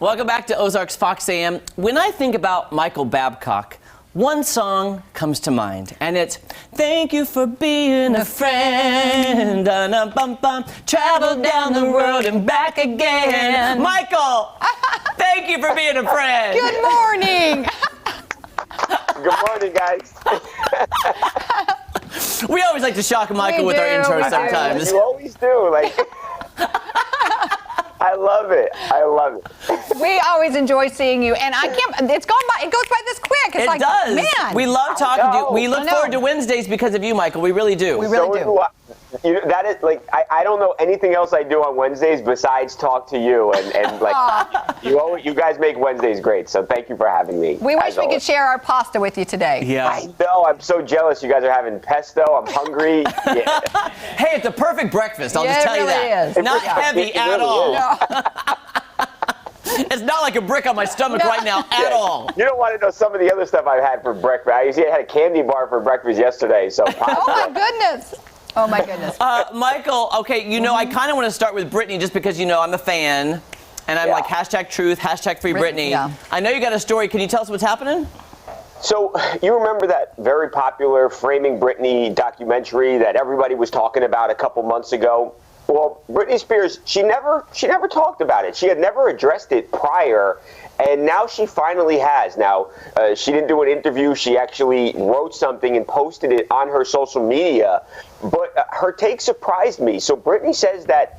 Welcome back to Ozarks Fox AM. When I think about Michael Babcock, one song comes to mind, and it's "Thank you for being a friend, travel down the road and back again." Michael, thank you for being a friend. Good morning. Good morning, guys. We always like to shock Michael with our intros sometimes. You always do. I love it. I love it. We always enjoy seeing you, and I can't. It's gone by. It goes by this quick. It's It does. Man. We love talking to you. We look forward to Wednesdays because of you, Michael. We really do. We really do. That is I don't know anything else I do on Wednesdays besides talk to you, and you guys make Wednesdays great. So thank you for having me. We wish we could share our pasta with you today. Yeah. I know. I'm so jealous. You guys are having pesto. I'm hungry. Yeah. Hey, it's a perfect breakfast. I'll just tell you that. It really is. Not heavy at all. No. It's not like a brick on my stomach right now at all. You don't want to know some of the other stuff I've had for breakfast. I had a candy bar for breakfast yesterday. So. Oh my goodness. Oh my goodness. Michael, okay, I kind of want to start with Britney just because, I'm a fan. And I'm like, #truth, #free Britney. Yeah. I know you got a story. Can you tell us what's happening? So you remember that very popular Framing Britney documentary that everybody was talking about a couple months ago? Well, Britney Spears, she never talked about it. She had never addressed it prior, and now she finally has. Now, she didn't do an interview. She actually wrote something and posted it on her social media, but her take surprised me. So Britney says that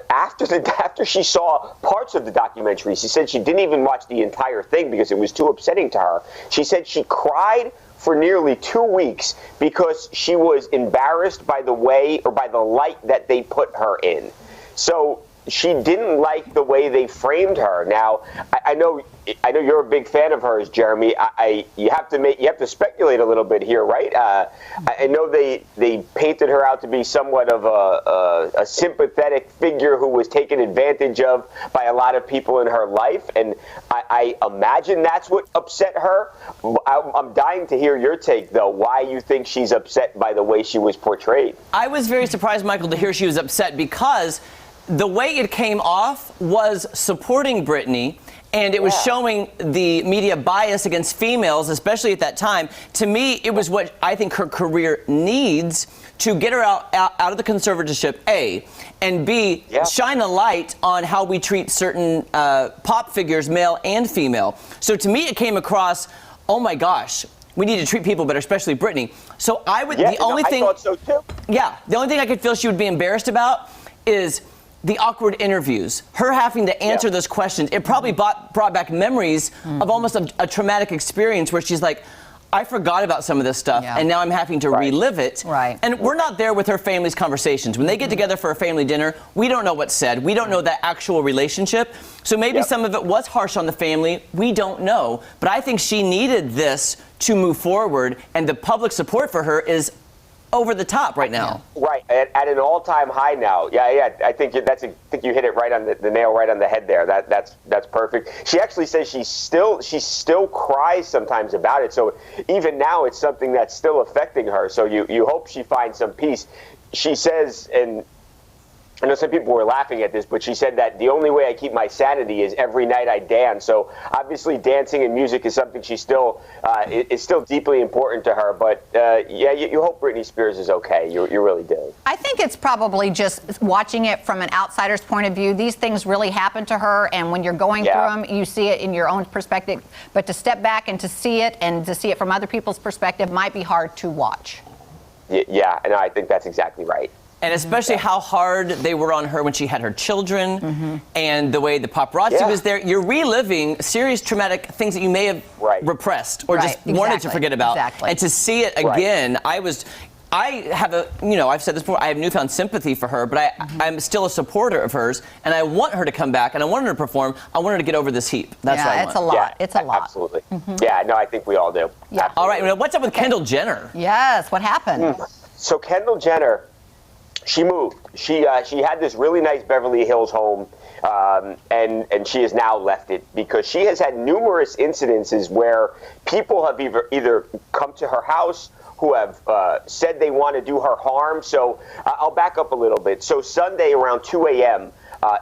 after she saw parts of the documentary, she said she didn't even watch the entire thing because it was too upsetting to her. She said she cried for nearly 2 weeks because she was embarrassed by the way or by the light that they put her in. So she didn't like the way they framed her. Now, I know you're a big fan of hers, Jeremy. You have to speculate a little bit here, right? I know they painted her out to be somewhat of a sympathetic figure who was taken advantage of by a lot of people in her life, and I imagine that's what upset her. I'm dying to hear your take, though. Why you think she's upset by the way she was portrayed? I was very surprised, Michael, to hear she was upset because the way it came off was supporting Britney, and it was showing the media bias against females, especially at that time. To me, it was what I think her career needs to get her out of the conservatorship, A, and B, shine a light on how we treat certain pop figures, male and female. So to me, it came across, oh my gosh, we need to treat people better, especially Britney. So I thought so too. Yeah, the only thing I could feel she would be embarrassed about is the awkward interviews, her having to answer those questions. It probably brought back memories of almost a traumatic experience where she's like, I forgot about some of this stuff, and now I'm having to relive it. Right. And we're not there with her family's conversations. When they get together for a family dinner, we don't know what's said. We don't know that actual relationship. So maybe some of it was harsh on the family. We don't know. But I think she needed this to move forward, and the public support for her is over the top right now. Right, at an all-time high now. Yeah. I think you hit it right on the nail right on the head there. That's perfect. She actually says she still cries sometimes about it. So even now, it's something that's still affecting her. So you hope she finds some peace. She says, and I know some people were laughing at this, but she said that the only way I keep my sanity is every night I dance. So obviously dancing and music is something she still is still deeply important to her. But you hope Britney Spears is okay. You really do. I think it's probably just watching it from an outsider's point of view. These things really happen to her, and when you're going through them, you see it in your own perspective. But to step back and to see it from other people's perspective might be hard to watch. Yeah, and I think that's exactly right. And especially how hard they were on her when she had her children, and the way the paparazzi was there. You're reliving serious traumatic things that you may have repressed or just wanted to forget about. And to see it again, I have I've said this before, I have newfound sympathy for her, but I'm still a supporter of hers, and I want her to come back, and I want her to perform. I want her to get over this heap. That's what I want. It's a lot. Yeah, it's a lot. Absolutely. Yeah, no, I think we all do. Yeah. All right, what's up with Kendall Jenner? Yes, what happened? So Kendall Jenner, she moved. She had this really nice Beverly Hills home, and she has now left it because she has had numerous incidences where people have either come to her house who have said they want to do her harm. So I'll back up a little bit. So Sunday around 2 a.m.,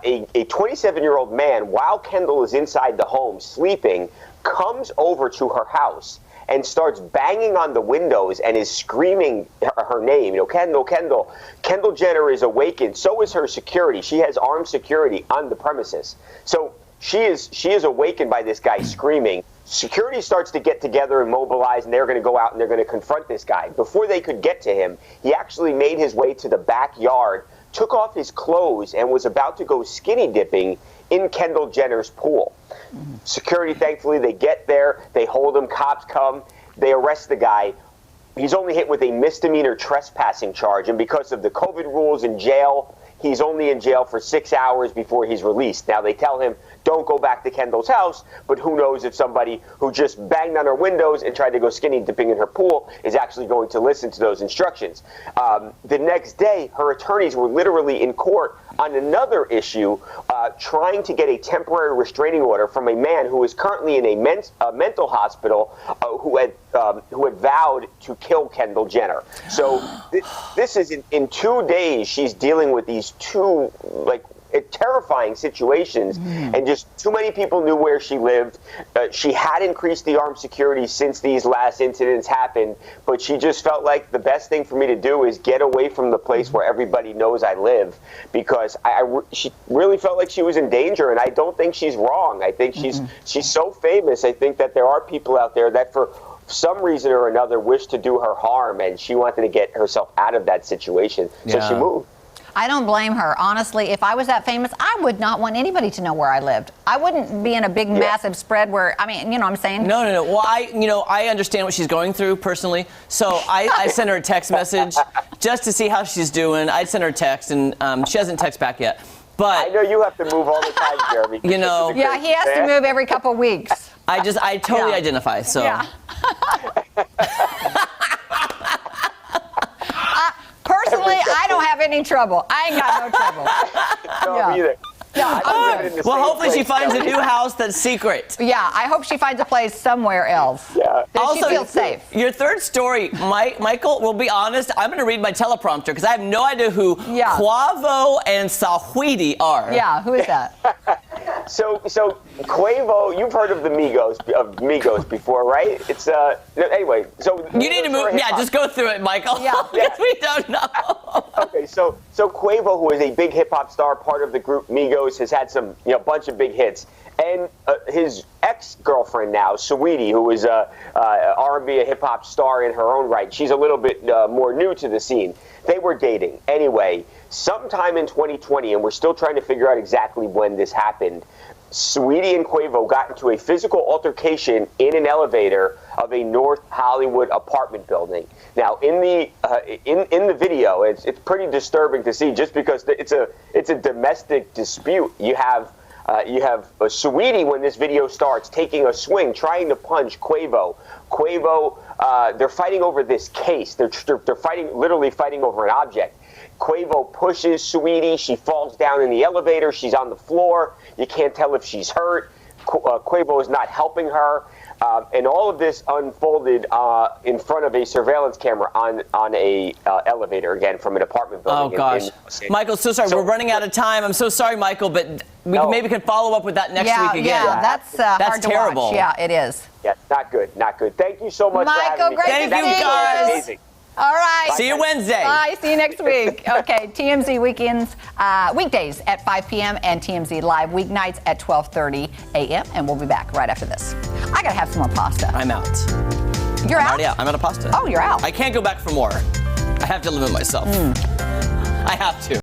a 27-year-old man, while Kendall is inside the home sleeping, comes over to her house and starts banging on the windows and is screaming her name. Kendall, Kendall. Kendall Jenner is awakened. So is her security. She has armed security on the premises. So she is awakened by this guy screaming. Security starts to get together and mobilize, and they're going to go out and they're going to confront this guy. Before they could get to him, he actually made his way to the backyard, took off his clothes, and was about to go skinny dipping in Kendall Jenner's pool. Security, thankfully, they get there, they hold him, cops come, they arrest the guy. He's only hit with a misdemeanor trespassing charge, and because of the COVID rules in jail, he's only in jail for 6 hours before he's released. Now, they tell him, don't go back to Kendall's house, but who knows if somebody who just banged on her windows and tried to go skinny dipping in her pool is actually going to listen to those instructions. The next day, her attorneys were literally in court on another issue, trying to get a temporary restraining order from a man who is currently in a mental hospital who had vowed to kill Kendall Jenner. So this is in 2 days, she's dealing with these two, terrifying situations, and just too many people knew where she lived. She had increased the armed security since these last incidents happened, but she just felt like the best thing for me to do is get away from the place where everybody knows I live, because she really felt like she was in danger, and I don't think she's wrong. I think she's so famous. I think that there are people out there that for some reason or another wish to do her harm, and she wanted to get herself out of that situation, so she moved. I don't blame her. Honestly, if I was that famous, I would not want anybody to know where I lived. I wouldn't be in a big, massive spread where, you know what I'm saying? No. Well, I understand what she's going through personally. So I sent her a text message just to see how she's doing. I'd send her a text, and she hasn't texted back yet. But I know you have to move all the time, Jeremy. Yeah, he has to move every couple of weeks. I totally identify. So. Yeah. Personally, I don't have any trouble. I ain't got no trouble. No, me either. Well, hopefully she finds a new house that's secret. Yeah, I hope she finds a place somewhere else. Yeah. That she feels safe. Your third story, Michael, we'll be honest, I'm going to read my teleprompter because I have no idea who Quavo and Saweetie are. Yeah, who is that? So Quavo, you've heard of the Migos before, right? It's anyway. So you need to move. Yeah, just go through it, Michael. Yeah. Because we don't know. Okay, so Quavo, who is a big hip hop star, part of the group Migos, has had some bunch of big hits, and his ex-girlfriend now, Saweetie, who is a R&B, a hip hop star in her own right. She's a little bit more new to the scene. They were dating anyway. Sometime in 2020, and we're still trying to figure out exactly when this happened, Saweetie and Quavo got into a physical altercation in an elevator of a North Hollywood apartment building. Now, in the video, it's pretty disturbing to see, just because it's a domestic dispute. You have Saweetie, when this video starts, taking a swing, trying to punch Quavo. They're fighting over this case. They're literally fighting over an object. Quavo pushes Saweetie. She falls down in the elevator. She's on the floor. You can't tell if she's hurt. Quavo is not helping her. And all of this unfolded in front of a surveillance camera on a elevator, again, from an apartment building. Oh, gosh. Michael, so sorry. We're running out of time. I'm so sorry, Michael, but maybe can follow up with that next week again. Yeah, that's hard to terrible. watch. Yeah, it is. Yeah, not good. Thank you so much for having me. Michael, great to see you. Guys. Amazing. All right. See you Wednesday. Bye. See you next week. Okay, TMZ weekends, weekdays at 5 p.m. and TMZ live weeknights at 12:30 a.m. And we'll be back right after this. I gotta have some more pasta. I'm out. You're out? Yeah, I'm out of pasta. Oh, you're out. I can't go back for more. I have to limit myself. I have to.